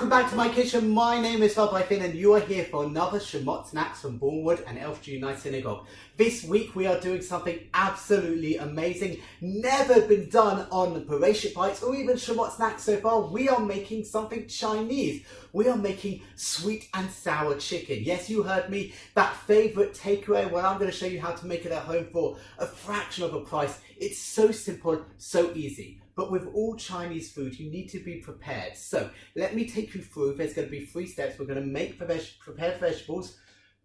Welcome back to my kitchen. My name is Rabbi Finn and you are here for another Shemot snacks from Bournemouth and Elf United Synagogue. This week we are doing something absolutely amazing, never been done on Bereshit Bites or even Shemot snacks so far. We are making something Chinese. We are making sweet and sour chicken. Yes, you heard me, that favourite takeaway. Well, I'm going to show you how to make it at home for a fraction of a price. It's so simple, so easy. But with all Chinese food, you need to be prepared. So let me take you through. There's going to be 3 steps. We're going to make prepare the vegetables,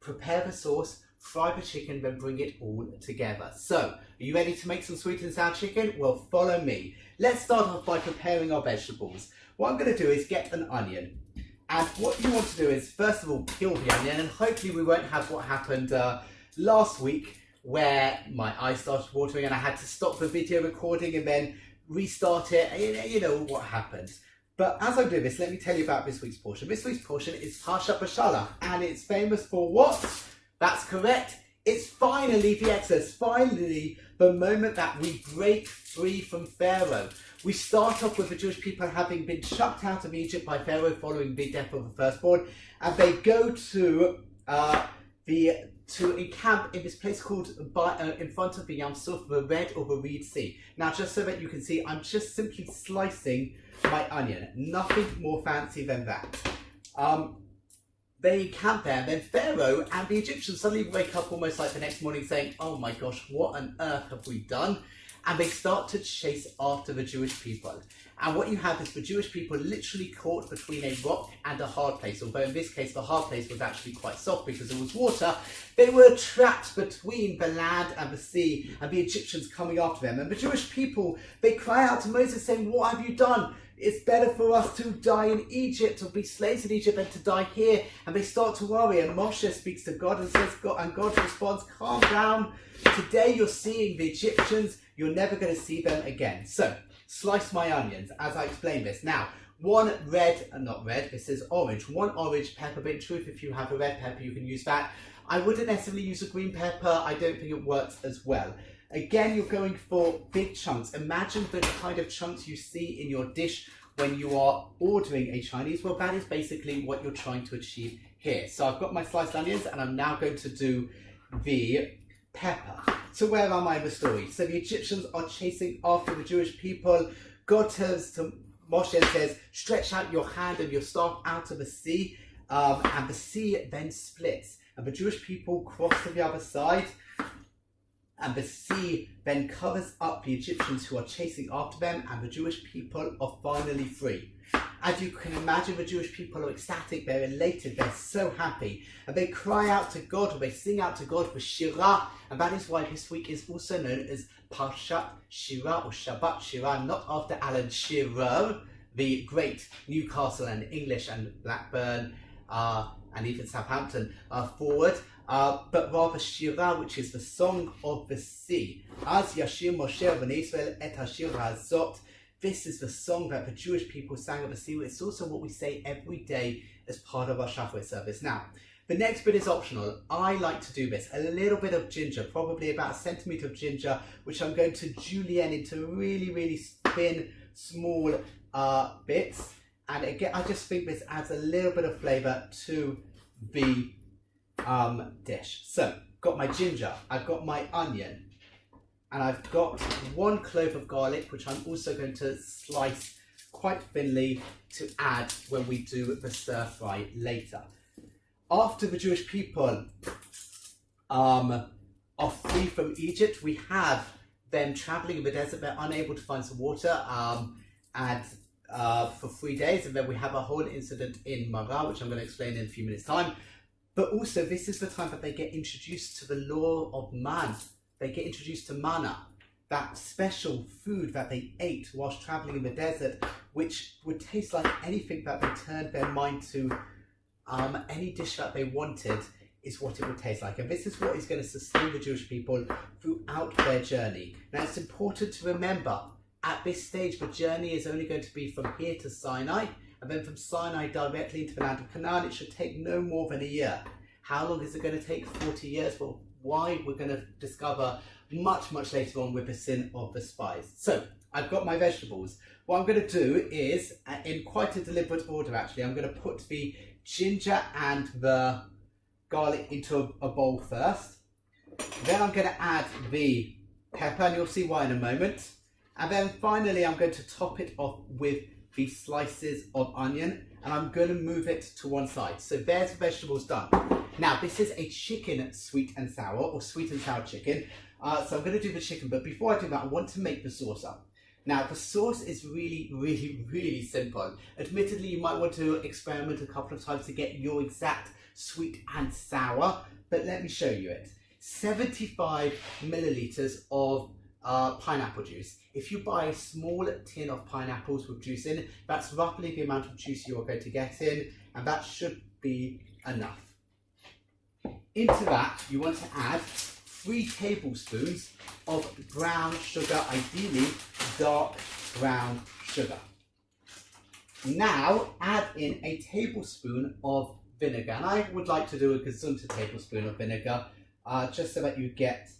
prepare the sauce, fry the chicken, then bring it all together. So are you ready to make some sweet and sour chicken? Well, follow me. Let's start off by preparing our vegetables. What I'm going to do is get an onion. And what you want to do is, first of all, peel the onion. And hopefully we won't have what happened last week where my eyes started watering and I had to stop the video recording and then restart it. You know what happens. But as I do this, let me tell you about this week's portion. This week's portion is Parshat Beshalach, and it's famous for what? That's correct. It's finally the Exodus, finally the moment that we break free from Pharaoh. We start off with the Jewish people having been chucked out of Egypt by Pharaoh following the death of the firstborn, and they go to encamp in this place called in front of the Yam Suf, the Red or the Reed Sea. Now, just so that you can see, I'm just simply slicing my onion. Nothing more fancy than that. They encamp there, and then Pharaoh and the Egyptians suddenly wake up almost like the next morning saying, oh my gosh, what on earth have we done? And they start to chase after the Jewish people. And what you have is the Jewish people literally caught between a rock and a hard place. Although in this case, the hard place was actually quite soft because it was water. They were trapped between the land and the sea and the Egyptians coming after them. And the Jewish people, they cry out to Moses saying, what have you done? It's better for us to die in Egypt or be slaves in Egypt than to die here. And they start to worry. And Moshe speaks to God and says, God responds, calm down. Today you're seeing the Egyptians. You're never going to see them again. So, slice my onions as I explain this. Now, this is orange. 1 orange pepper, but in truth, if you have a red pepper, you can use that. I wouldn't necessarily use a green pepper. I don't think it works as well. Again, you're going for big chunks. Imagine the kind of chunks you see in your dish when you are ordering a Chinese. Well, that is basically what you're trying to achieve here. So I've got my sliced onions and I'm now going to do the pepper. So where am I in the story? So the Egyptians are chasing after the Jewish people. God turns to Moshe and says, stretch out your hand and your staff out of the sea. And the sea then splits. And the Jewish people cross to the other side. And the sea then covers up the Egyptians who are chasing after them. And the Jewish people are finally free. As you can imagine, the Jewish people are ecstatic, they're elated, they're so happy. And they cry out to God, or they sing out to God for Shirah. And that is why this week is also known as Parshat Shirah or Shabbat Shirah, not after Alan Shearer, the great Newcastle and English and Blackburn and even Southampton forward, but rather Shirah, which is the song of the sea. Az Yashir Moshe B'nai Israel et Hashir Hazot. This is the song that the Jewish people sang of the sea. It's also what we say every day as part of our Shacharit service. Now, the next bit is optional. I like to do this. A little bit of ginger, probably about 1 centimetre of ginger, which I'm going to julienne into really, really thin, small bits. And again, I just think this adds a little bit of flavour to the dish. So, got my ginger, I've got my onion, and I've got 1 clove of garlic, which I'm also going to slice quite thinly to add when we do the stir fry later. After the Jewish people are free from Egypt, we have them travelling in the desert. They're unable to find some water for 3 days, and then we have a whole incident in Marah, which I'm going to explain in a few minutes' time. But also, this is the time that they get introduced to the law of man. They get introduced to manna, that special food that they ate whilst travelling in the desert, which would taste like anything that they turned their mind to. Any dish that they wanted is what it would taste like. And this is what is going to sustain the Jewish people throughout their journey. Now, it's important to remember, at this stage, the journey is only going to be from here to Sinai, and then from Sinai directly into the land of Canaan. It should take no more than a year. How long is it going to take? 40 years. Well, why? We're going to discover much later on with the sin of the spice. So I've got my vegetables. What I'm going to do is, in quite a deliberate order actually, I'm going to put the ginger and the garlic into a bowl first. Then I'm going to add the pepper, and you'll see why in a moment. And then finally I'm going to top it off with the slices of onion, and I'm going to move it to one side. So there's the vegetables done. Now this is a chicken sweet and sour, or sweet and sour chicken. So I'm going to do the chicken, but before I do that I want to make the sauce up. Now the sauce is really simple. Admittedly, you might want to experiment a couple of times to get your exact sweet and sour, but let me show you it. 75 milliliters of pineapple juice. If you buy a small tin of pineapples with juice in, that's roughly the amount of juice you are going to get in, and that should be enough. Into that you want to add 3 tablespoons of brown sugar, ideally dark brown sugar. Now add in a tablespoon of vinegar, and I would like to do a gesunter tablespoon of vinegar, just so that you get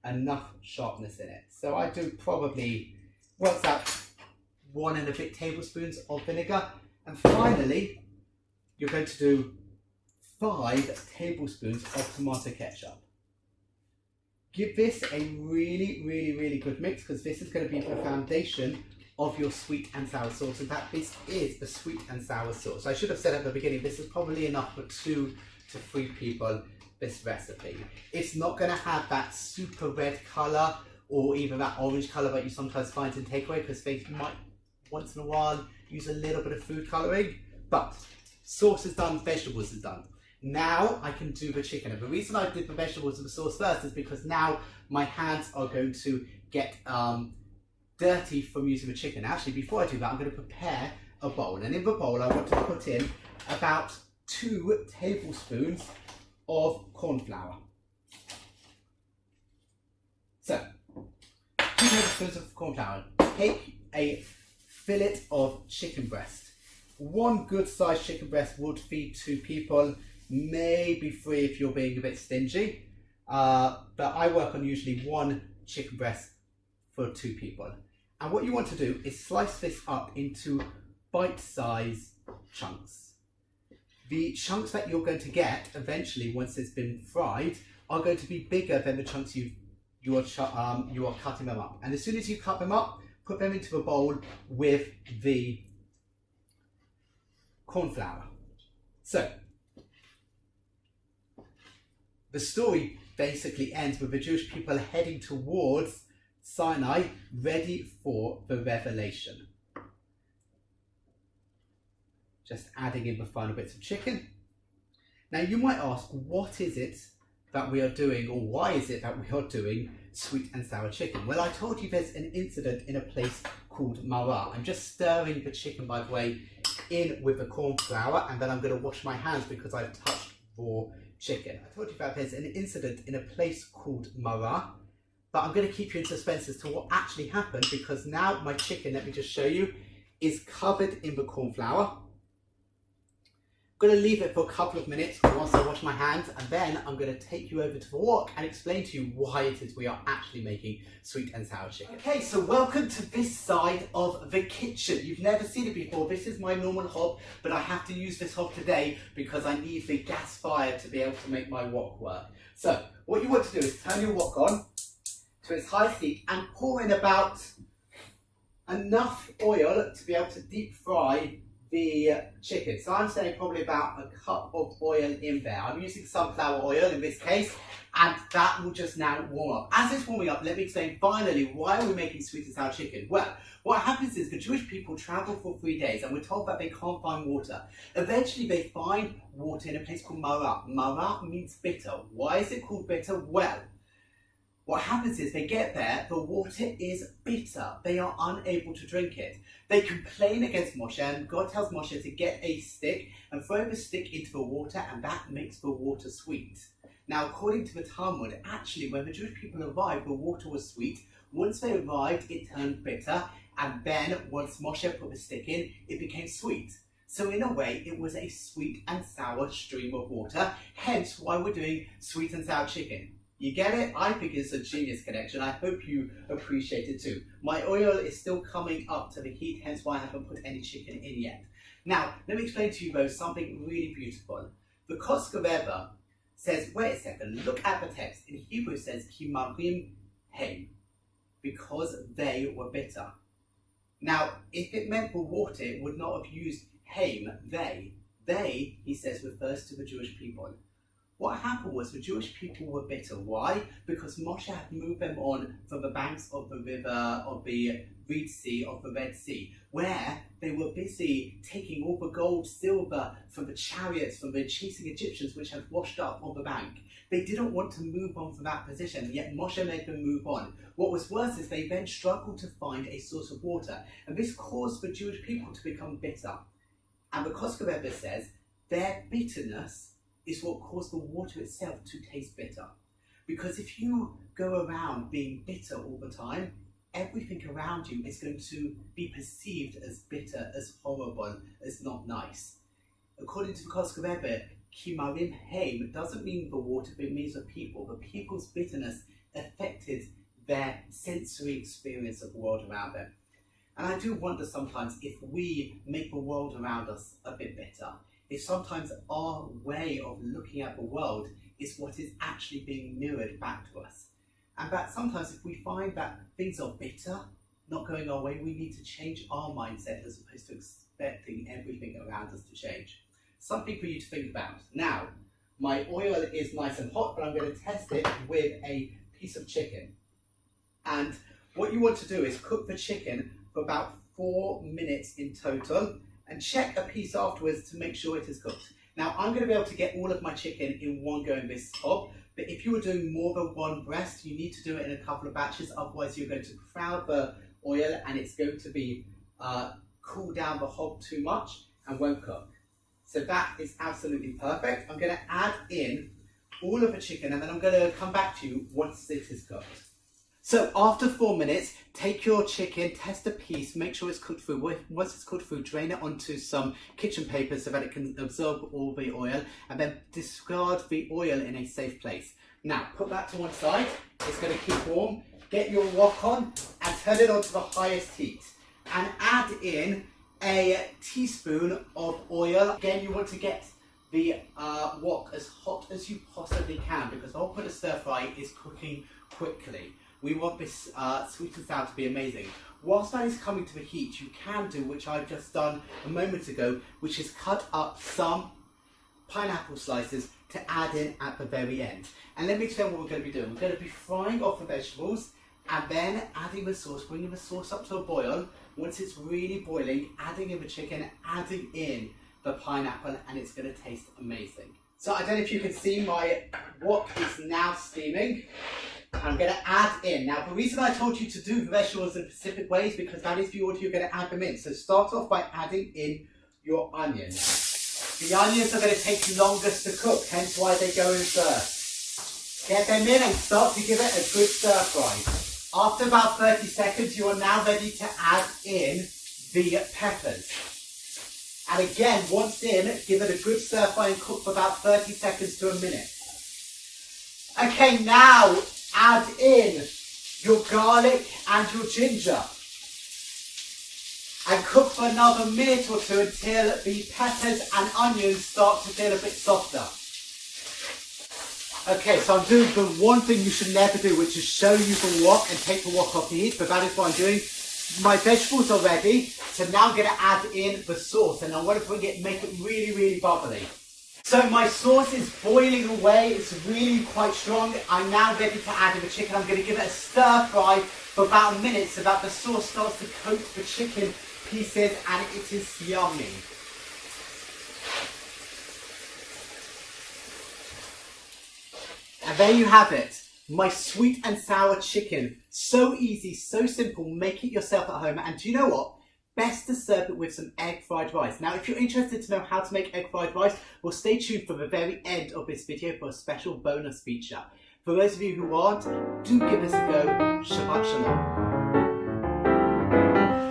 enough sharpness in it. So I do probably, what's that, 1 and a bit tablespoons of vinegar. And finally, you're going to do 5 tablespoons of tomato ketchup. Give this a really good mix, because this is going to be the foundation of your sweet and sour sauce. In fact, this is a sweet and sour sauce. I should have said at the beginning, this is probably enough for 2 to 3 people, this recipe. It's not going to have that super red colour or even that orange colour that you sometimes find in takeaway, because they might once in a while use a little bit of food colouring. But sauce is done, vegetables is done. Now I can do the chicken, and the reason I did the vegetables and the sauce first is because now my hands are going to get dirty from using the chicken. Actually, before I do that, I'm going to prepare a bowl, and in the bowl I want to put in about 2 tablespoons of corn flour. So, 2 tablespoons of corn flour. Take a fillet of chicken breast. 1 good sized chicken breast would feed 2 people, maybe 3 if you're being a bit stingy. But I work on usually 1 chicken breast for 2 people. And what you want to do is slice this up into bite-sized chunks. The chunks that you're going to get eventually, once it's been fried, are going to be bigger than the chunks you are cutting them up. And as soon as you cut them up, put them into a bowl with the corn flour. So the story basically ends with the Jewish people heading towards Sinai, ready for the revelation. Just adding in the final bits of chicken. Now you might ask, what is it that we are doing, or why is it that we are doing sweet and sour chicken? Well, I told you there's an incident in a place called Marah. I'm just stirring the chicken, by the way, in with the corn flour, and then I'm going to wash my hands because I've touched raw chicken. I told you that there's an incident in a place called Marah, but I'm going to keep you in suspense as to what actually happened, because now my chicken, let me just show you, is covered in the corn flour. I'm going to leave it for a couple of minutes whilst I wash my hands, and then I'm going to take you over to the wok and explain to you why it is we are actually making sweet and sour chicken. Okay, so welcome to this side of the kitchen. You've never seen it before. This is my normal hob, but I have to use this hob today because I need the gas fire to be able to make my wok work. So what you want to do is turn your wok on to its high heat and pour in about enough oil to be able to deep fry the chicken. So I'm saying probably about a cup of oil in there. I'm using sunflower oil in this case, and that will just now warm up. As it's warming up, let me explain finally why are we making sweet and sour chicken. Well, what happens is the Jewish people travel for 3 days, and we're told that they can't find water. Eventually they find water in a place called Marah. Marah means bitter. Why is it called bitter? Well, what happens is they get there, the water is bitter. They are unable to drink it. They complain against Moshe, and God tells Moshe to get a stick and throw the stick into the water, and that makes the water sweet. Now, according to the Talmud, actually, when the Jewish people arrived, the water was sweet. Once they arrived, it turned bitter, and then once Moshe put the stick in, it became sweet. So in a way, it was a sweet and sour stream of water, hence why we're doing sweet and sour chicken. You get it? I think it's a genius connection. I hope you appreciate it too. My oil is still coming up to the heat, hence why I haven't put any chicken in yet. Now, let me explain to you both something really beautiful. The Koska Rebbe says, wait a second, look at the text. In Hebrew it says, Kimarim Heim, because they were bitter. Now, if it meant the water, it would not have used Heim, they. They, he says, refers to the Jewish people. What happened was the Jewish people were bitter. Why? Because Moshe had moved them on from the banks of the river, of the Reed Sea, of the Red Sea, where they were busy taking all the gold, silver from the chariots, from the chasing Egyptians which had washed up on the bank. They didn't want to move on from that position, yet Moshe made them move on. What was worse is they then struggled to find a source of water, and this caused the Jewish people to become bitter. And the Koska Rebbe says their bitterness is what caused the water itself to taste bitter. Because if you go around being bitter all the time, everything around you is going to be perceived as bitter, as horrible, as not nice. According to the Koska Rebbe, Kimarim Heim doesn't mean the water, but it means the people. The people's bitterness affected their sensory experience of the world around them. And I do wonder sometimes if we make the world around us a bit better. If sometimes our way of looking at the world is what is actually being mirrored back to us. And that sometimes if we find that things are bitter, not going our way, we need to change our mindset as opposed to expecting everything around us to change. Something for you to think about. Now, my oil is nice and hot, but I'm going to test it with a piece of chicken. And what you want to do is cook the chicken for about 4 minutes in total, and check a piece afterwards to make sure it is cooked. Now, I'm going to be able to get all of my chicken in one go in this hob, but if you were doing more than one breast, you need to do it in a couple of batches, otherwise you're going to crowd the oil and it's going to be cool down the hob too much and won't cook. So that is absolutely perfect. I'm going to add in all of the chicken and then I'm going to come back to you once it is cooked. So after 4 minutes, take your chicken, test a piece, make sure it's cooked through. Once it's cooked through, drain it onto some kitchen paper so that it can absorb all the oil, and then discard the oil in a safe place. Now, put that to one side. It's going to keep warm. Get your wok on and turn it on to the highest heat. And add in a teaspoon of oil. Again, you want to get the wok as hot as you possibly can because the whole point of stir fry is cooking quickly. We want this sweet and sour to be amazing. Whilst that is coming to the heat, you can do, which I've just done a moment ago, which is cut up some pineapple slices to add in at the very end. And let me explain what we're going to be doing. We're going to be frying off the vegetables and then adding the sauce, bringing the sauce up to a boil. Once it's really boiling, adding in the chicken, adding in the pineapple, and it's going to taste amazing. So I don't know if you can see my wok is now steaming. I'm going to add in. Now, the reason I told you to do the vegetables in specific way is because that is the order you're going to add them in. So start off by adding in your onions. The onions are going to take longest to cook, hence why they go in first. Get them in and start to give it a good stir fry. After about 30 seconds, you are now ready to add in the peppers. And again, once in, give it a good stir fry and cook for about 30 seconds to a minute. Okay, now add in your garlic and your ginger and cook for another minute or two until the peppers and onions start to feel a bit softer. Okay, so I'm doing the one thing you should never do, which is show you the wok and take the wok off the heat, but that is what I'm doing. My vegetables are ready, so now I'm going to add in the sauce, and I want to make it really, really bubbly. So my sauce is boiling away, it's really quite strong. I'm now ready to add in the chicken. I'm going to give it a stir fry for about a minute so that the sauce starts to coat the chicken pieces and it is yummy. And there you have it, my sweet and sour chicken. So easy, so simple, make it yourself at home. And do you know what? Best to serve it with some egg fried rice. Now, if you're interested to know how to make egg fried rice, well, stay tuned for the very end of this video for a special bonus feature. For those of you who aren't, do give us a go. Shabbat Shalom.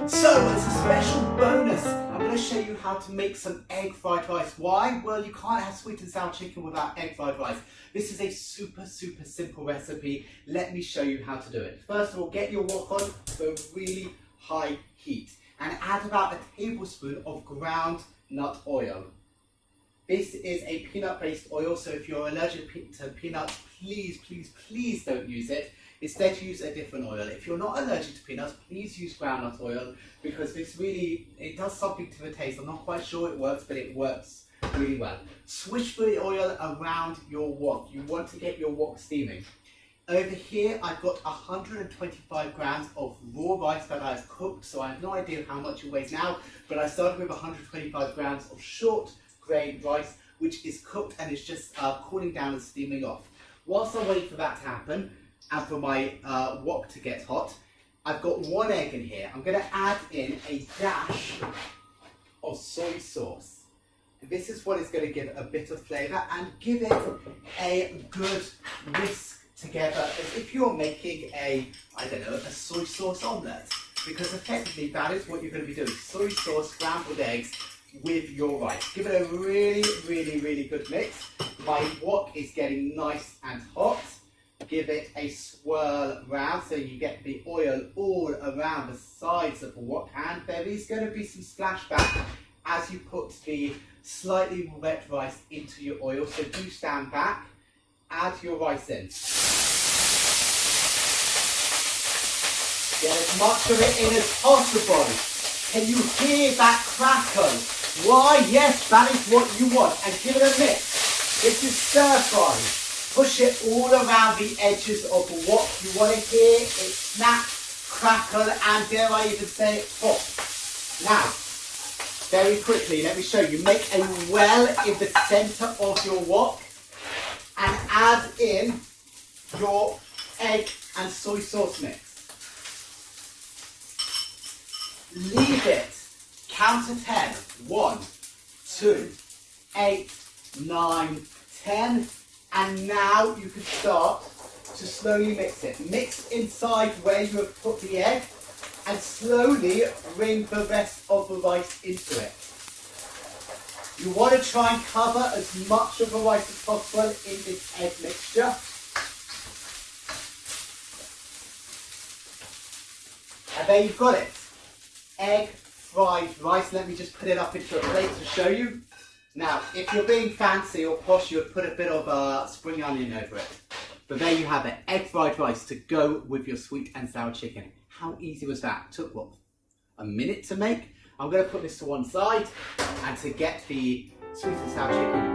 So, as a special bonus, I'm going to to show you how to make some egg fried rice. Why? Well, you can't have sweet and sour chicken without egg fried rice. This is a super simple recipe. Let me show you how to do it. First of all, get your wok on to a really high heat and add about a tablespoon of ground nut oil. This is a peanut-based oil, so if you're allergic to peanuts, please don't use it. Instead, use a different oil. If you're not allergic to peanuts, please use groundnut oil because this really, it does something to the taste. I'm not quite sure it works, but it works really well. Swish the oil around your wok. You want to get your wok steaming. Over here, I've got 125 grams of raw rice that I've cooked, so I have no idea how much it weighs now, but I started with 125 grams of short grain rice, which is cooked and is just cooling down and steaming off. Whilst I wait for that to happen and for my wok to get hot, I've got 1 egg in here. I'm going to add in a dash of soy sauce. And this is what is going to give it a bit of flavour and give it a good whisk together as if you're making a soy sauce omelette. Because effectively that is what you're going to be doing. Soy sauce, scrambled eggs, with your rice. Give it a really good mix. My wok is getting nice and hot. Give it a swirl around so you get the oil all around the sides of the wok, and there is going to be some splashback as you put the slightly wet rice into your oil, so do stand back, add your rice in. Get as much of it in as possible. Can you hear that crackle? Why, yes, that is what you want. And give it a mix. This is stir fry. Push it all around the edges of the wok. You want to hear it snap, crackle, and dare I even say it, pop. Now, very quickly, let me show you. Make a well in the centre of your wok and add in your egg and soy sauce mix. Leave it. Count to 10. 1, 2, 8, 9, 10. And now you can start to slowly mix it. Mix inside where you have put the egg and slowly bring the rest of the rice into it. You want to try and cover as much of the rice as possible in this egg mixture. And there you've got it. Egg fried rice. Let me just put it up into a plate to show you. Now, if you're being fancy or posh, you would put a bit of spring onion over it. But there you have it, egg fried rice to go with your sweet and sour chicken. How easy was that? Took what, a minute to make? I'm going to put this to one side, and to get the sweet and sour chicken